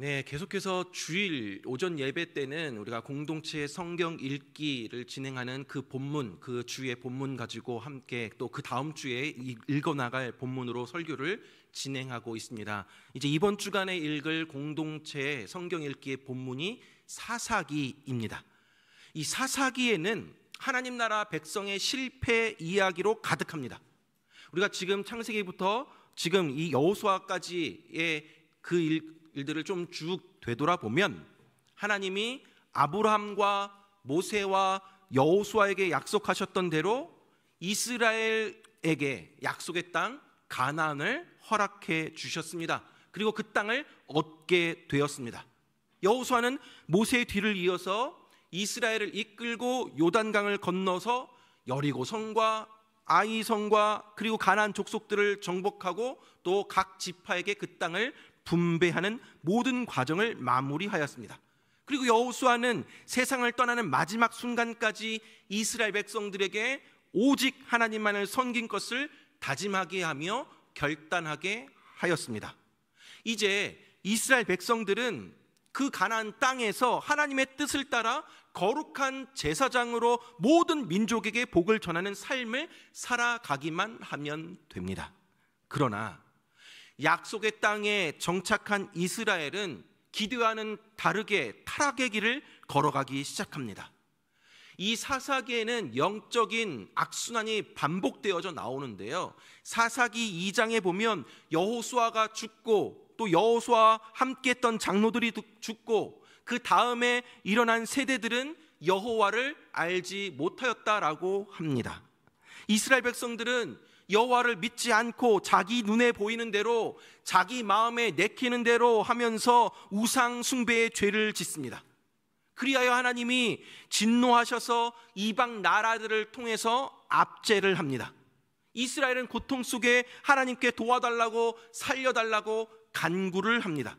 네, 계속해서 주일 오전 예배 때는 우리가 공동체 성경 읽기를 진행하는 그 본문, 그 주의 본문 가지고 함께 또 그 다음 주에 읽어나갈 본문으로 설교를 진행하고 있습니다. 이제 이번 주간에 읽을 공동체 성경 읽기의 본문이 사사기입니다. 이 사사기에는 하나님 나라 백성의 실패 이야기로 가득합니다. 우리가 지금 창세기부터 지금 이 여호수아까지의 그 일들을 좀 쭉 되돌아보면 하나님이 아브라함과 모세와 여호수아에게 약속하셨던 대로 이스라엘에게 약속의 땅 가나안을 허락해 주셨습니다. 그리고 그 땅을 얻게 되었습니다. 여호수아는 모세의 뒤를 이어서 이스라엘을 이끌고 요단강을 건너서 여리고성과 아이성과 그리고 가나안 족속들을 정복하고 또 각 지파에게 그 땅을 분배하는 모든 과정을 마무리하였습니다. 그리고 여호수아는 세상을 떠나는 마지막 순간까지 이스라엘 백성들에게 오직 하나님만을 섬긴 것을 다짐하게 하며 결단하게 하였습니다. 이제 이스라엘 백성들은 그 가나안 땅에서 하나님의 뜻을 따라 거룩한 제사장으로 모든 민족에게 복을 전하는 삶을 살아가기만 하면 됩니다. 그러나 약속의 땅에 정착한 이스라엘은 기대와는 다르게 타락의 길을 걸어가기 시작합니다. 이 사사기에는 영적인 악순환이 반복되어져 나오는데요, 사사기 2장에 보면 여호수아가 죽고 또 여호수아와 함께했던 장로들이 죽고 그 다음에 일어난 세대들은 여호와를 알지 못하였다라고 합니다. 이스라엘 백성들은 여호와를 믿지 않고 자기 눈에 보이는 대로 자기 마음에 내키는 대로 하면서 우상 숭배의 죄를 짓습니다. 그리하여 하나님이 진노하셔서 이방 나라들을 통해서 압제를 합니다. 이스라엘은 고통 속에 하나님께 도와달라고 살려달라고 간구를 합니다.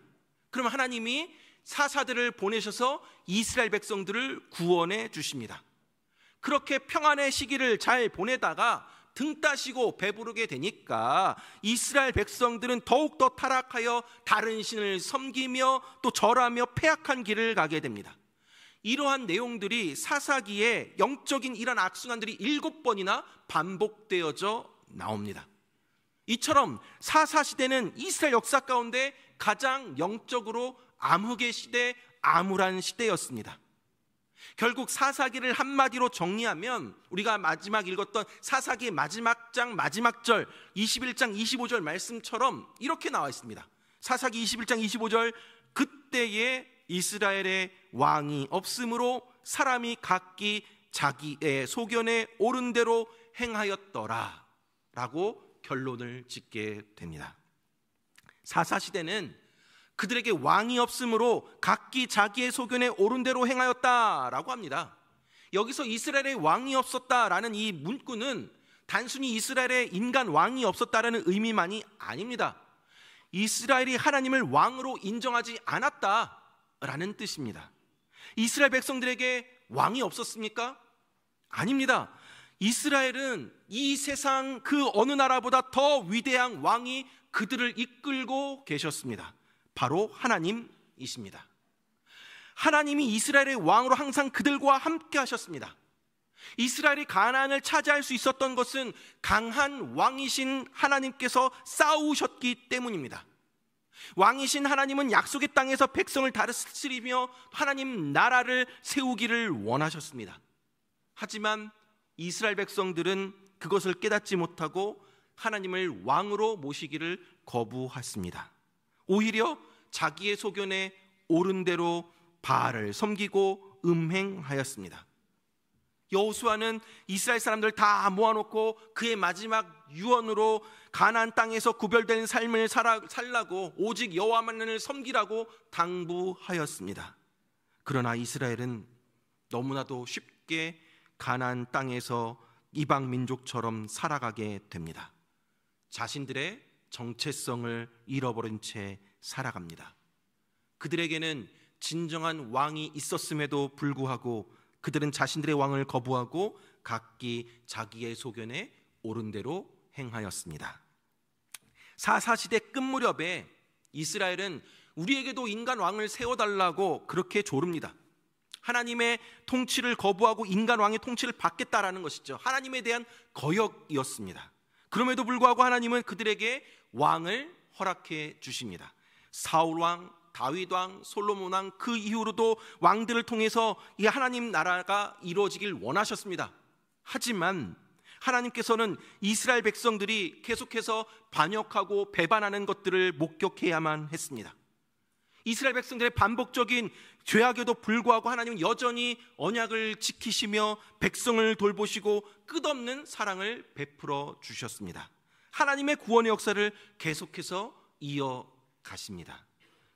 그럼 하나님이 사사들을 보내셔서 이스라엘 백성들을 구원해 주십니다. 그렇게 평안의 시기를 잘 보내다가 등 따시고 배부르게 되니까 이스라엘 백성들은 더욱더 타락하여 다른 신을 섬기며 또 절하며 패악한 길을 가게 됩니다. 이러한 내용들이 사사기에 영적인 이런 악순환들이 7번이나 반복되어져 나옵니다. 이처럼 사사시대는 이스라엘 역사 가운데 가장 영적으로 암흑의 시대, 암울한 시대였습니다. 결국 사사기를 한마디로 정리하면 우리가 마지막 읽었던 사사기의 마지막 장 마지막 절 21장 25절 말씀처럼 이렇게 나와 있습니다. 사사기 21장 25절, 그때에 이스라엘의 왕이 없으므로 사람이 각기 자기의 소견에 옳은 대로 행하였더라 라고 결론을 짓게 됩니다. 사사시대는 그들에게 왕이 없으므로 각기 자기의 소견에 옳은 대로 행하였다라고 합니다. 여기서 이스라엘에 왕이 없었다라는 이 문구는 단순히 이스라엘에 인간 왕이 없었다라는 의미만이 아닙니다. 이스라엘이 하나님을 왕으로 인정하지 않았다라는 뜻입니다. 이스라엘 백성들에게 왕이 없었습니까? 아닙니다. 이스라엘은 이 세상 그 어느 나라보다 더 위대한 왕이 그들을 이끌고 계셨습니다. 바로 하나님이십니다. 하나님이 이스라엘의 왕으로 항상 그들과 함께 하셨습니다. 이스라엘이 가나안을 차지할 수 있었던 것은 강한 왕이신 하나님께서 싸우셨기 때문입니다. 왕이신 하나님은 약속의 땅에서 백성을 다스리며 하나님 나라를 세우기를 원하셨습니다. 하지만 이스라엘 백성들은 그것을 깨닫지 못하고 하나님을 왕으로 모시기를 거부했습니다. 오히려 자기의 소견에 옳은 대로 바알을 섬기고 음행하였습니다. 여호수아는 이스라엘 사람들 다 모아놓고 그의 마지막 유언으로 가나안 땅에서 구별된 삶을 살라고 오직 여호와만을 섬기라고 당부하였습니다. 그러나 이스라엘은 너무나도 쉽게 가나안 땅에서 이방 민족처럼 살아가게 됩니다. 자신들의 정체성을 잃어버린 채 살아갑니다. 그들에게는 진정한 왕이 있었음에도 불구하고 그들은 자신들의 왕을 거부하고 각기 자기의 소견에 옳은 대로 행하였습니다. 사사시대 끝 무렵에 이스라엘은 우리에게도 인간 왕을 세워달라고 그렇게 조릅니다. 하나님의 통치를 거부하고 인간 왕의 통치를 받겠다라는 것이죠. 하나님에 대한 거역이었습니다. 그럼에도 불구하고 하나님은 그들에게 왕을 허락해 주십니다. 사울 왕, 다윗 왕, 솔로몬 왕, 그 이후로도 왕들을 통해서 이 하나님 나라가 이루어지길 원하셨습니다. 하지만 하나님께서는 이스라엘 백성들이 계속해서 반역하고 배반하는 것들을 목격해야만 했습니다. 이스라엘 백성들의 반복적인 죄악에도 불구하고 하나님은 여전히 언약을 지키시며 백성을 돌보시고 끝없는 사랑을 베풀어 주셨습니다. 하나님의 구원의 역사를 계속해서 이어가십니다.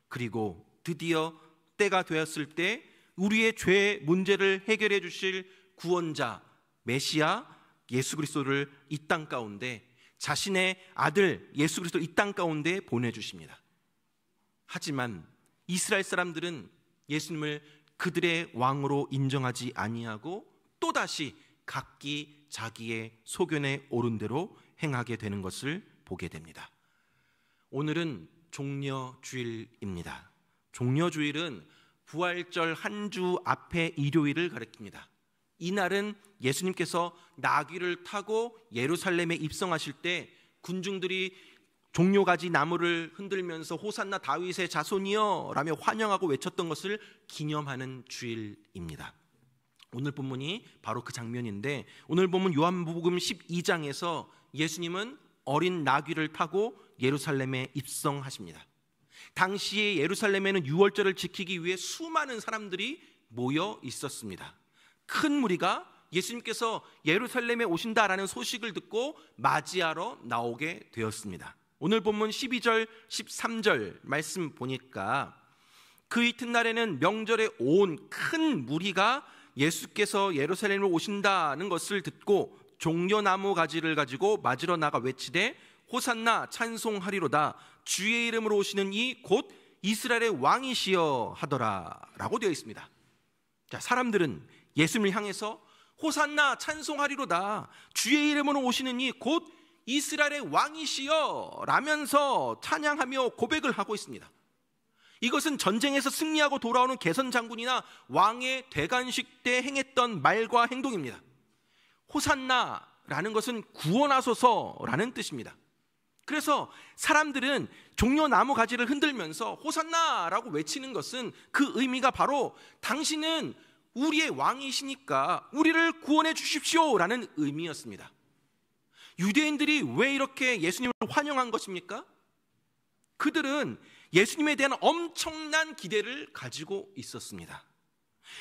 그리고 드디어 때가 되었을 때 우리의 죄 문제를 해결해 주실 구원자 메시아 예수 그리스도를 이 땅 가운데, 자신의 아들 예수 그리스도를 이 땅 가운데 보내주십니다. 하지만 이스라엘 사람들은 예수님을 그들의 왕으로 인정하지 아니하고 또다시 각기 자기의 소견에 오른 대로 행하게 되는 것을 보게 됩니다. 오늘은 종려주일입니다. 종려주일은 부활절 한 주 앞에 일요일을 가리킵니다. 이날은 예수님께서 나귀를 타고 예루살렘에 입성하실 때 군중들이 종려가지 나무를 흔들면서 호산나 다윗의 자손이여 라며 환영하고 외쳤던 것을 기념하는 주일입니다. 오늘 본문이 바로 그 장면인데, 오늘 본문 요한복음 12장에서 예수님은 어린 나귀를 타고 예루살렘에 입성하십니다. 당시에 예루살렘에는 유월절을 지키기 위해 수많은 사람들이 모여 있었습니다. 큰 무리가 예수님께서 예루살렘에 오신다라는 소식을 듣고 맞이하러 나오게 되었습니다. 오늘 본문 12절 13절 말씀 보니까 그 이튿날에는 명절에 온 큰 무리가 예수께서 예루살렘으로 오신다는 것을 듣고 종려나무 가지를 가지고 맞으러 나가 외치되 호산나 찬송하리로다, 주의 이름으로 오시는 이 곧 이스라엘의 왕이시여 하더라 라고 되어 있습니다. 자, 사람들은 예수님을 향해서 호산나 찬송하리로다, 주의 이름으로 오시는 이 곧 이스라엘의 왕이시여 라면서 찬양하며 고백을 하고 있습니다. 이것은 전쟁에서 승리하고 돌아오는 개선 장군이나 왕의 대관식 때 행했던 말과 행동입니다. 호산나라는 것은 구원하소서라는 뜻입니다. 그래서 사람들은 종려나무 가지를 흔들면서 호산나라고 외치는 것은 그 의미가 바로 당신은 우리의 왕이시니까 우리를 구원해 주십시오라는 의미였습니다. 유대인들이 왜 이렇게 예수님을 환영한 것입니까? 그들은 예수님에 대한 엄청난 기대를 가지고 있었습니다.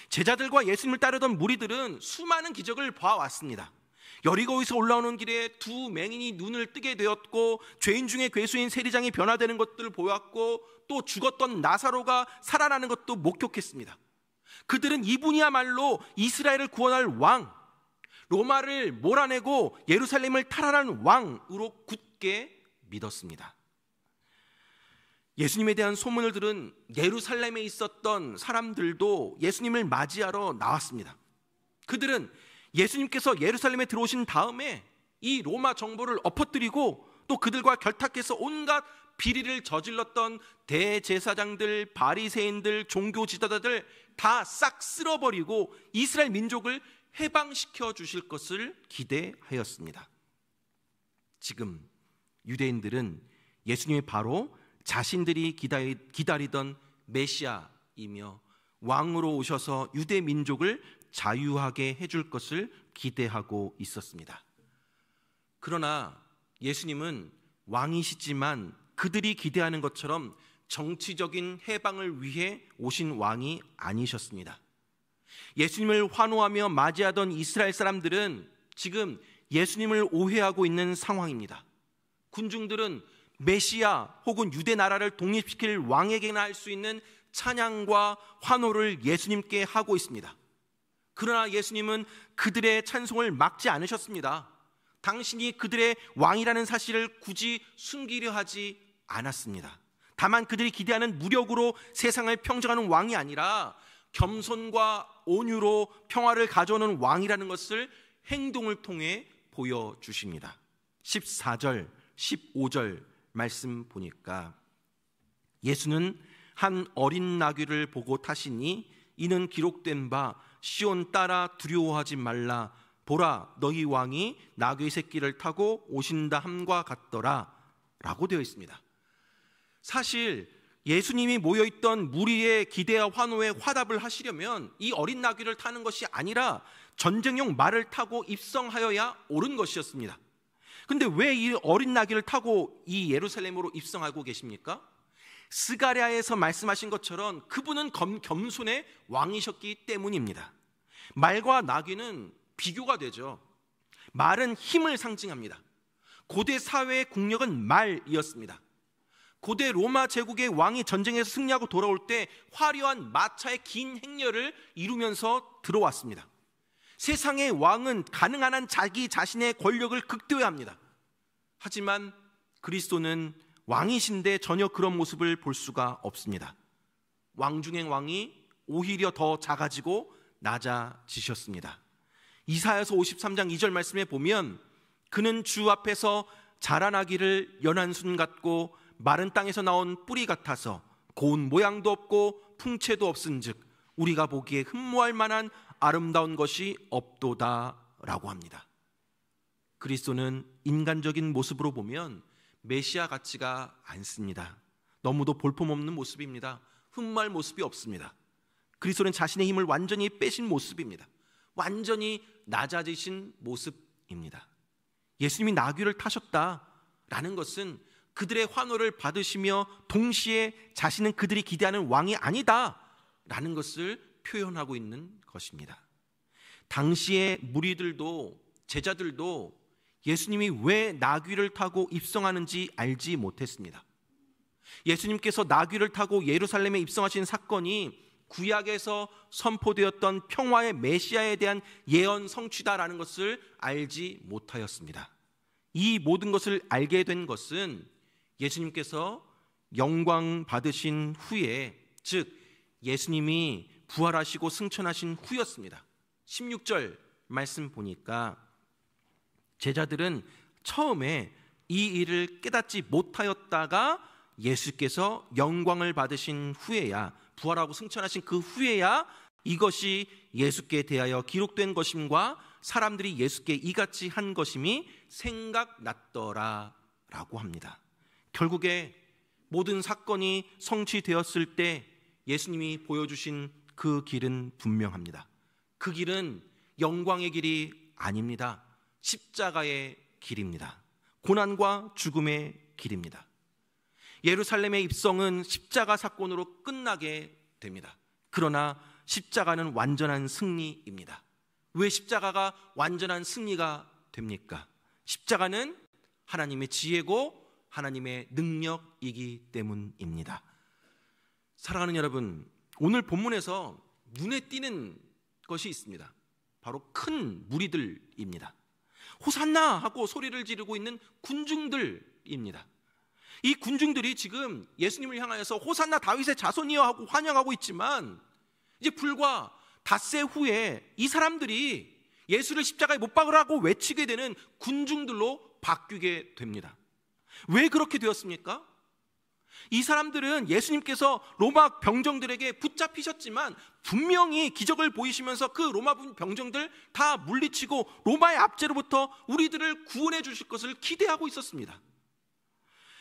제자들과 예수님을 따르던 무리들은 수많은 기적을 봐왔습니다. 여리고에서 올라오는 길에 두 맹인이 눈을 뜨게 되었고, 죄인 중에 괴수인 세리장이 변화되는 것들을 보았고, 또 죽었던 나사로가 살아나는 것도 목격했습니다. 그들은 이분이야말로 이스라엘을 구원할 왕, 로마를 몰아내고 예루살렘을 탈환한 왕으로 굳게 믿었습니다. 예수님에 대한 소문을 들은 예루살렘에 있었던 사람들도 예수님을 맞이하러 나왔습니다. 그들은 예수님께서 예루살렘에 들어오신 다음에 이 로마 정보를 엎어뜨리고 또 그들과 결탁해서 온갖 비리를 저질렀던 대제사장들, 바리새인들, 종교 지도자들 다 싹 쓸어버리고 이스라엘 민족을 해방시켜 주실 것을 기대하였습니다. 지금 유대인들은 예수님이 바로 자신들이 기다리던 메시아이며 왕으로 오셔서 유대 민족을 자유하게 해줄 것을 기대하고 있었습니다. 그러나 예수님은 왕이시지만 그들이 기대하는 것처럼 정치적인 해방을 위해 오신 왕이 아니셨습니다. 예수님을 환호하며 맞이하던 이스라엘 사람들은 지금 예수님을 오해하고 있는 상황입니다. 군중들은 메시아 혹은 유대 나라를 독립시킬 왕에게나 할 수 있는 찬양과 환호를 예수님께 하고 있습니다. 그러나 예수님은 그들의 찬송을 막지 않으셨습니다. 당신이 그들의 왕이라는 사실을 굳이 숨기려 하지 않았습니다. 다만 그들이 기대하는 무력으로 세상을 평정하는 왕이 아니라 겸손과 온유로 평화를 가져오는 왕이라는 것을 행동을 통해 보여주십니다. 14절, 15절 말씀 보니까 예수는 한 어린 나귀를 보고 타시니 이는 기록된 바 시온 따라 두려워하지 말라. 보라, 너희 왕이 나귀 새끼를 타고 오신다 함과 같더라 라고 되어 있습니다. 사실 예수님이 모여있던 무리의 기대와 환호에 화답을 하시려면 이 어린 나귀를 타는 것이 아니라 전쟁용 말을 타고 입성하여야 옳은 것이었습니다. 근데 왜 이 어린 나귀를 타고 이 예루살렘으로 입성하고 계십니까? 스가랴에서 말씀하신 것처럼 그분은 겸손의 왕이셨기 때문입니다. 말과 나귀는 비교가 되죠. 말은 힘을 상징합니다. 고대 사회의 국력은 말이었습니다. 고대 로마 제국의 왕이 전쟁에서 승리하고 돌아올 때 화려한 마차의 긴 행렬을 이루면서 들어왔습니다. 세상의 왕은 가능한 한 자기 자신의 권력을 극대화합니다. 하지만 그리스도는 왕이신데 전혀 그런 모습을 볼 수가 없습니다. 왕 중의 왕이 오히려 더 작아지고 낮아지셨습니다. 이사야서 53장 2절 말씀에 보면 그는 주 앞에서 자라나기를 연한 순 같고 마른 땅에서 나온 뿌리 같아서 고운 모양도 없고 풍채도 없은즉 우리가 보기에 흠모할 만한 아름다운 것이 없도다 라고 합니다. 그리스도는 인간적인 모습으로 보면 메시아 같지가 않습니다. 너무도 볼품없는 모습입니다. 흠모할 모습이 없습니다. 그리스도는 자신의 힘을 완전히 빼신 모습입니다. 완전히 낮아지신 모습입니다. 예수님이 나귀를 타셨다라는 것은 그들의 환호를 받으시며 동시에 자신은 그들이 기대하는 왕이 아니다라는 것을 표현하고 있는 것입니다. 당시의 무리들도 제자들도 예수님이 왜 나귀를 타고 입성하는지 알지 못했습니다. 예수님께서 나귀를 타고 예루살렘에 입성하신 사건이 구약에서 선포되었던 평화의 메시아에 대한 예언 성취다라는 것을 알지 못하였습니다. 이 모든 것을 알게 된 것은 예수님께서 영광 받으신 후에, 즉 예수님이 부활하시고 승천하신 후였습니다. 16절 말씀 보니까 제자들은 처음에 이 일을 깨닫지 못하였다가 예수께서 영광을 받으신 후에야, 부활하고 승천하신 그 후에야 이것이 예수께 대하여 기록된 것임과 사람들이 예수께 이같이 한 것임이 생각났더라 라고 합니다. 결국에 모든 사건이 성취되었을 때 예수님이 보여주신 그 길은 분명합니다. 그 길은 영광의 길이 아닙니다. 십자가의 길입니다. 고난과 죽음의 길입니다. 예루살렘의 입성은 십자가 사건으로 끝나게 됩니다. 그러나 십자가는 완전한 승리입니다. 왜 십자가가 완전한 승리가 됩니까? 십자가는 하나님의 지혜고 하나님의 능력이기 때문입니다. 사랑하는 여러분, 오늘 본문에서 눈에 띄는 것이 있습니다. 바로 큰 무리들입니다. 호산나 하고 소리를 지르고 있는 군중들입니다. 이 군중들이 지금 예수님을 향하여서 호산나 다윗의 자손이여 하고 환영하고 있지만 이제 불과 닷새 후에 이 사람들이 예수를 십자가에 못 박으라고 외치게 되는 군중들로 바뀌게 됩니다. 왜 그렇게 되었습니까? 이 사람들은 예수님께서 로마 병정들에게 붙잡히셨지만 분명히 기적을 보이시면서 그 로마 병정들 다 물리치고 로마의 압제로부터 우리들을 구원해 주실 것을 기대하고 있었습니다.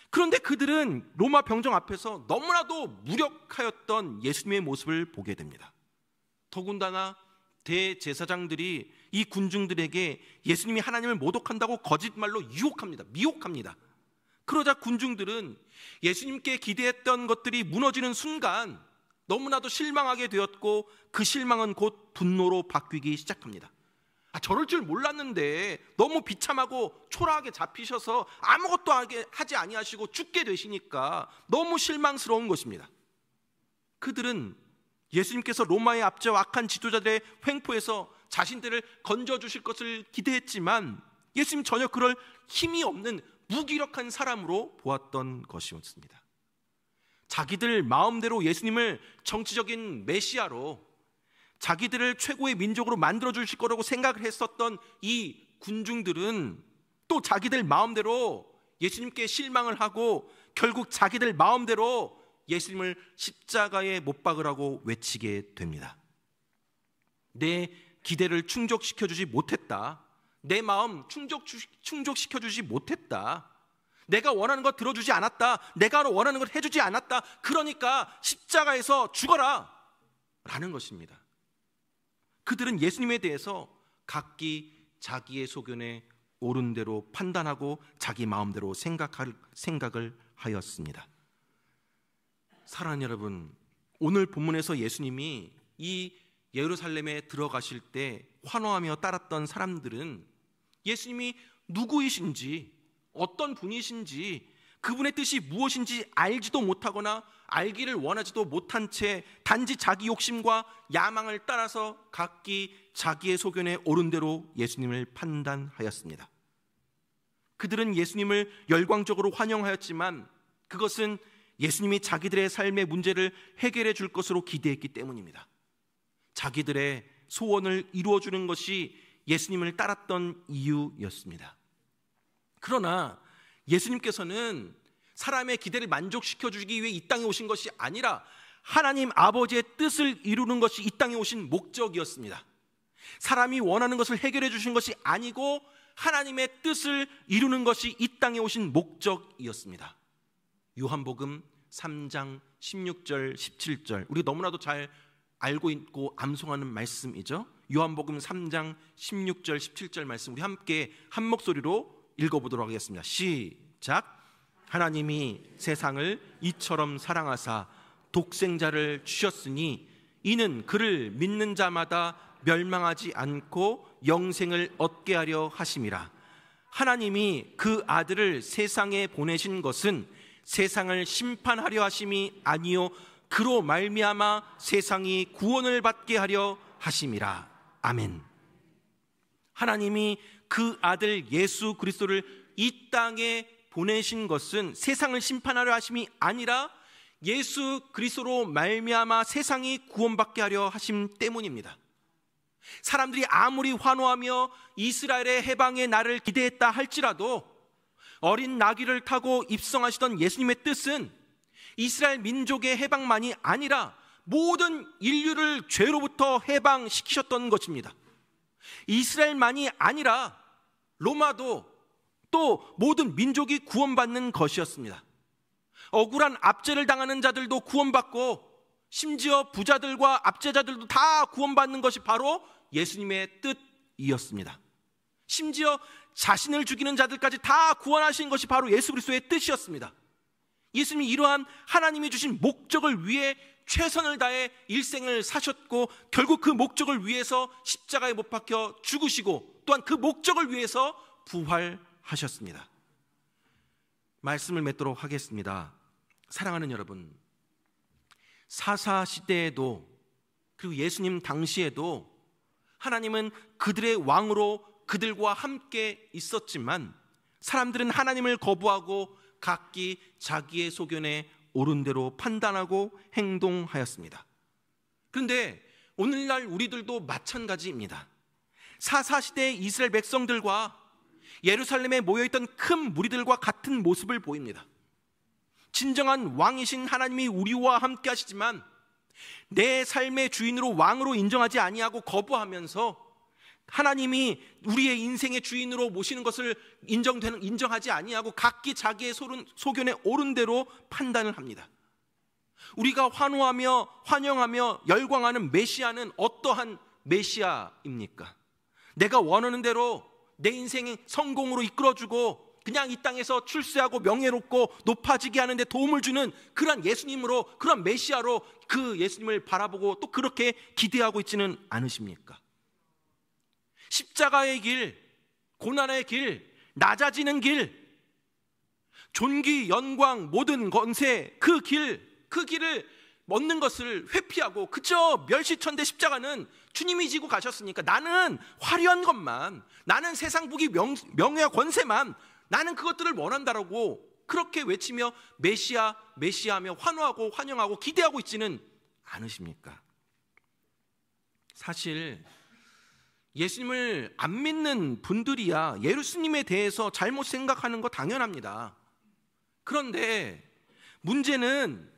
그런데 그들은 로마 병정 앞에서 너무나도 무력하였던 예수님의 모습을 보게 됩니다. 더군다나 대제사장들이 이 군중들에게 예수님이 하나님을 모독한다고 거짓말로 미혹합니다. 그러자 군중들은 예수님께 기대했던 것들이 무너지는 순간 너무나도 실망하게 되었고 그 실망은 곧 분노로 바뀌기 시작합니다. 저럴 줄 몰랐는데 너무 비참하고 초라하게 잡히셔서 아무것도 하지 아니하시고 죽게 되시니까 너무 실망스러운 것입니다. 그들은 예수님께서 로마의 압제와 악한 지도자들의 횡포에서 자신들을 건져주실 것을 기대했지만 예수님 전혀 그럴 힘이 없는 무기력한 사람으로 보았던 것이었습니다. 자기들 마음대로 예수님을 정치적인 메시아로, 자기들을 최고의 민족으로 만들어주실 거라고 생각을 했었던 이 군중들은 또 자기들 마음대로 예수님께 실망을 하고 결국 자기들 마음대로 예수님을 십자가에 못 박으라고 외치게 됩니다. 내 기대를 충족시켜주지 못했다. 내 마음 충족시켜주지 못했다. 내가 원하는 것 들어주지 않았다. 내가 원하는 것 해주지 않았다. 그러니까 십자가에서 죽어라 라는 것입니다. 그들은 예수님에 대해서 각기 자기의 소견에 옳은 대로 판단하고 자기 마음대로 생각을 하였습니다. 사랑하는 여러분, 오늘 본문에서 예수님이 이 예루살렘에 들어가실 때 환호하며 따랐던 사람들은 예수님이 누구이신지, 어떤 분이신지, 그분의 뜻이 무엇인지 알지도 못하거나 알기를 원하지도 못한 채 단지 자기 욕심과 야망을 따라서 각기 자기의 소견에 옳은 대로 예수님을 판단하였습니다. 그들은 예수님을 열광적으로 환영하였지만 그것은 예수님이 자기들의 삶의 문제를 해결해 줄 것으로 기대했기 때문입니다. 자기들의 소원을 이루어주는 것이 예수님을 따랐던 이유였습니다. 그러나 예수님께서는 사람의 기대를 만족시켜주기 위해 이 땅에 오신 것이 아니라 하나님 아버지의 뜻을 이루는 것이 이 땅에 오신 목적이었습니다. 사람이 원하는 것을 해결해 주신 것이 아니고 하나님의 뜻을 이루는 것이 이 땅에 오신 목적이었습니다. 요한복음 3장 16절 17절, 우리 너무나도 잘 알고 있고 암송하는 말씀이죠. 요한복음 3장 16절 17절 말씀 우리 함께 한 목소리로 읽어보도록 하겠습니다. 시작. 하나님이 세상을 이처럼 사랑하사 독생자를 주셨으니 이는 그를 믿는 자마다 멸망하지 않고 영생을 얻게 하려 하심이라. 하나님이 그 아들을 세상에 보내신 것은 세상을 심판하려 하심이 아니요 그로 말미암아 세상이 구원을 받게 하려 하심이라. 아멘. 하나님이 그 아들 예수 그리스도를 이 땅에 보내신 것은 세상을 심판하려 하심이 아니라 예수 그리스도로 말미암아 세상이 구원받게 하려 하심 때문입니다. 사람들이 아무리 환호하며 이스라엘의 해방의 날을 기대했다 할지라도 어린 나귀를 타고 입성하시던 예수님의 뜻은 이스라엘 민족의 해방만이 아니라 모든 인류를 죄로부터 해방시키셨던 것입니다. 이스라엘만이 아니라 로마도 또 모든 민족이 구원받는 것이었습니다. 억울한 압제를 당하는 자들도 구원받고 심지어 부자들과 압제자들도 다 구원받는 것이 바로 예수님의 뜻이었습니다. 심지어 자신을 죽이는 자들까지 다 구원하신 것이 바로 예수 그리스도의 뜻이었습니다. 예수님이 이러한 하나님이 주신 목적을 위해 최선을 다해 일생을 사셨고 결국 그 목적을 위해서 십자가에 못 박혀 죽으시고 또한 그 목적을 위해서 부활하셨습니다. 말씀을 맺도록 하겠습니다. 사랑하는 여러분, 사사 시대에도 그리고 예수님 당시에도 하나님은 그들의 왕으로 그들과 함께 있었지만 사람들은 하나님을 거부하고 각기 자기의 소견에 옳은 대로 판단하고 행동하였습니다. 그런데 오늘날 우리들도 마찬가지입니다. 사사시대의 이스라엘 백성들과 예루살렘에 모여있던 큰 무리들과 같은 모습을 보입니다. 진정한 왕이신 하나님이 우리와 함께 하시지만 내 삶의 주인으로 왕으로 인정하지 아니하고 거부하면서 하나님이 우리의 인생의 주인으로 모시는 것을 인정하지 아니하고 각기 자기의 소견에 옳은 대로 판단을 합니다. 우리가 환호하며 환영하며 열광하는 메시아는 어떠한 메시아입니까? 내가 원하는 대로 내 인생의 성공으로 이끌어주고 그냥 이 땅에서 출세하고 명예롭고 높아지게 하는데 도움을 주는 그런 예수님으로, 그런 메시아로 그 예수님을 바라보고 또 그렇게 기대하고 있지는 않으십니까? 십자가의 길, 고난의 길, 낮아지는 길, 존귀, 영광, 모든 권세, 그 길을 얻는 것을 회피하고 그저 멸시천대 십자가는 주님이 지고 가셨으니까 나는 화려한 것만, 나는 세상 부귀 명예와 권세만, 나는 그것들을 원한다라고 그렇게 외치며 메시아하며 환호하고 환영하고 기대하고 있지는 않으십니까? 사실 예수님을 안 믿는 분들이야 예수님에 대해서 잘못 생각하는 거 당연합니다. 그런데 문제는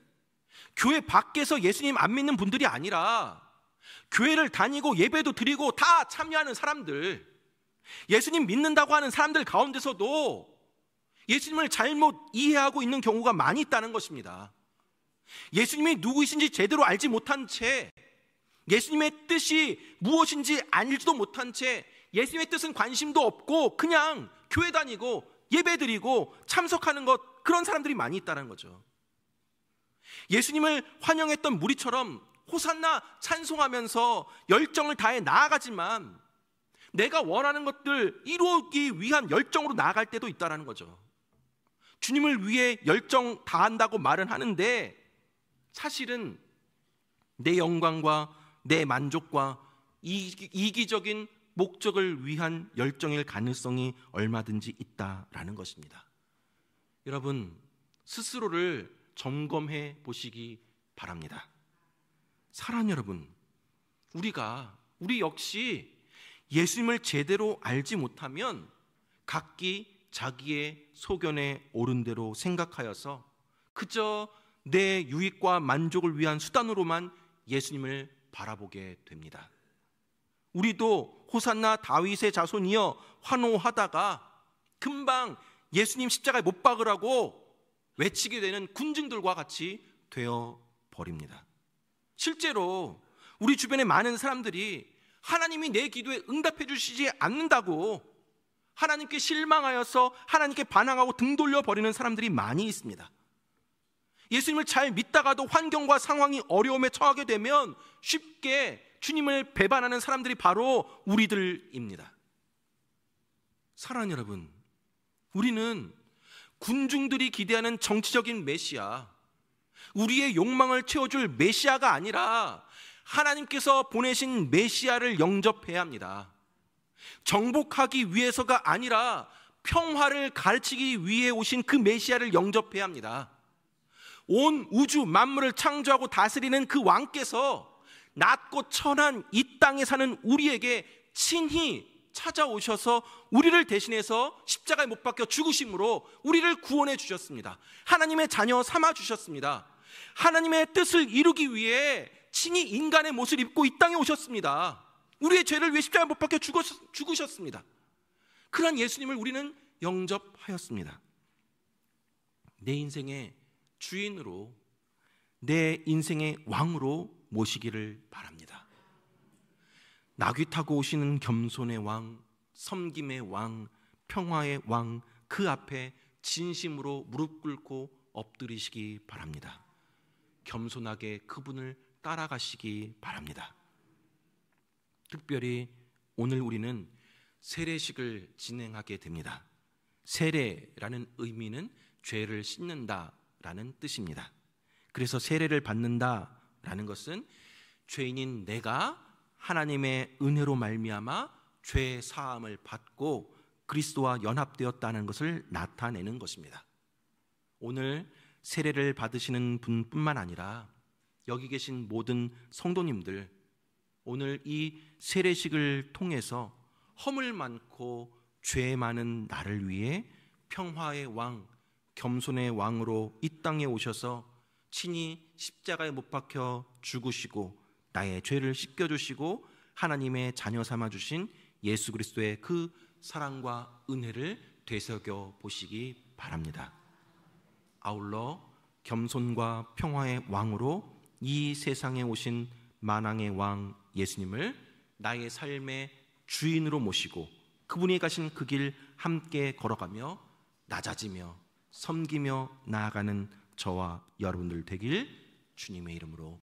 교회 밖에서 예수님 안 믿는 분들이 아니라 교회를 다니고 예배도 드리고 다 참여하는 사람들, 예수님 믿는다고 하는 사람들 가운데서도 예수님을 잘못 이해하고 있는 경우가 많이 있다는 것입니다. 예수님이 누구이신지 제대로 알지 못한 채, 예수님의 뜻이 무엇인지 알지도 못한 채 예수님의 뜻은 관심도 없고 그냥 교회 다니고 예배 드리고 참석하는 것, 그런 사람들이 많이 있다는 거죠. 예수님을 환영했던 무리처럼 호산나 찬송하면서 열정을 다해 나아가지만 내가 원하는 것들 이루기 위한 열정으로 나아갈 때도 있다는 거죠. 주님을 위해 열정 다한다고 말은 하는데 사실은 내 영광과 내 만족과 이기적인 목적을 위한 열정일 가능성이 얼마든지 있다라는 것입니다. 여러분, 스스로를 점검해 보시기 바랍니다. 사랑하는 여러분, 우리 역시 예수님을 제대로 알지 못하면 각기 자기의 소견에 옳은 대로 생각하여서 그저 내 유익과 만족을 위한 수단으로만 예수님을 바라보게 됩니다. 우리도 호산나 다윗의 자손이여 환호하다가 금방 예수님 십자가에 못 박으라고 외치게 되는 군중들과 같이 되어 버립니다. 실제로 우리 주변의 많은 사람들이 하나님이 내 기도에 응답해 주시지 않는다고 하나님께 실망하여서 하나님께 반항하고 등 돌려 버리는 사람들이 많이 있습니다. 예수님을 잘 믿다가도 환경과 상황이 어려움에 처하게 되면 쉽게 주님을 배반하는 사람들이 바로 우리들입니다. 사랑하는 여러분, 우리는 군중들이 기대하는 정치적인 메시아, 우리의 욕망을 채워줄 메시아가 아니라 하나님께서 보내신 메시아를 영접해야 합니다. 정복하기 위해서가 아니라 평화를 가르치기 위해 오신 그 메시아를 영접해야 합니다. 온 우주 만물을 창조하고 다스리는 그 왕께서 낮고 천한 이 땅에 사는 우리에게 친히 찾아오셔서 우리를 대신해서 십자가에 못 박혀 죽으심으로 우리를 구원해 주셨습니다. 하나님의 자녀 삼아 주셨습니다. 하나님의 뜻을 이루기 위해 친히 인간의 모습을 입고 이 땅에 오셨습니다. 우리의 죄를 위해 십자가에 못 박혀 죽으셨습니다. 그러한 예수님을 우리는 영접하였습니다. 내 인생의 주인으로, 내 인생의 왕으로 모시기를 바랍니다. 나귀 타고 오시는 겸손의 왕, 섬김의 왕, 평화의 왕, 그 앞에 진심으로 무릎 꿇고 엎드리시기 바랍니다. 겸손하게 그분을 따라가시기 바랍니다. 특별히 오늘 우리는 세례식을 진행하게 됩니다. 세례라는 의미는 죄를 씻는다라는 뜻입니다. 그래서 세례를 받는다라는 것은 죄인인 내가 하나님의 은혜로 말미암아 죄 사함을 받고 그리스도와 연합되었다는 것을 나타내는 것입니다. 오늘 세례를 받으시는 분뿐만 아니라 여기 계신 모든 성도님들, 오늘 이 세례식을 통해서 허물 많고 죄 많은 나를 위해 평화의 왕, 겸손의 왕으로 이 땅에 오셔서 친히 십자가에 못 박혀 죽으시고 나의 죄를 씻겨주시고 하나님의 자녀 삼아주신 예수 그리스도의 그 사랑과 은혜를 되새겨 보시기 바랍니다. 아울러 겸손과 평화의 왕으로 이 세상에 오신 만왕의 왕 예수님을 나의 삶의 주인으로 모시고 그분이 가신 그 길 함께 걸어가며 낮아지며 섬기며 나아가는 저와 여러분들 되길 주님의 이름으로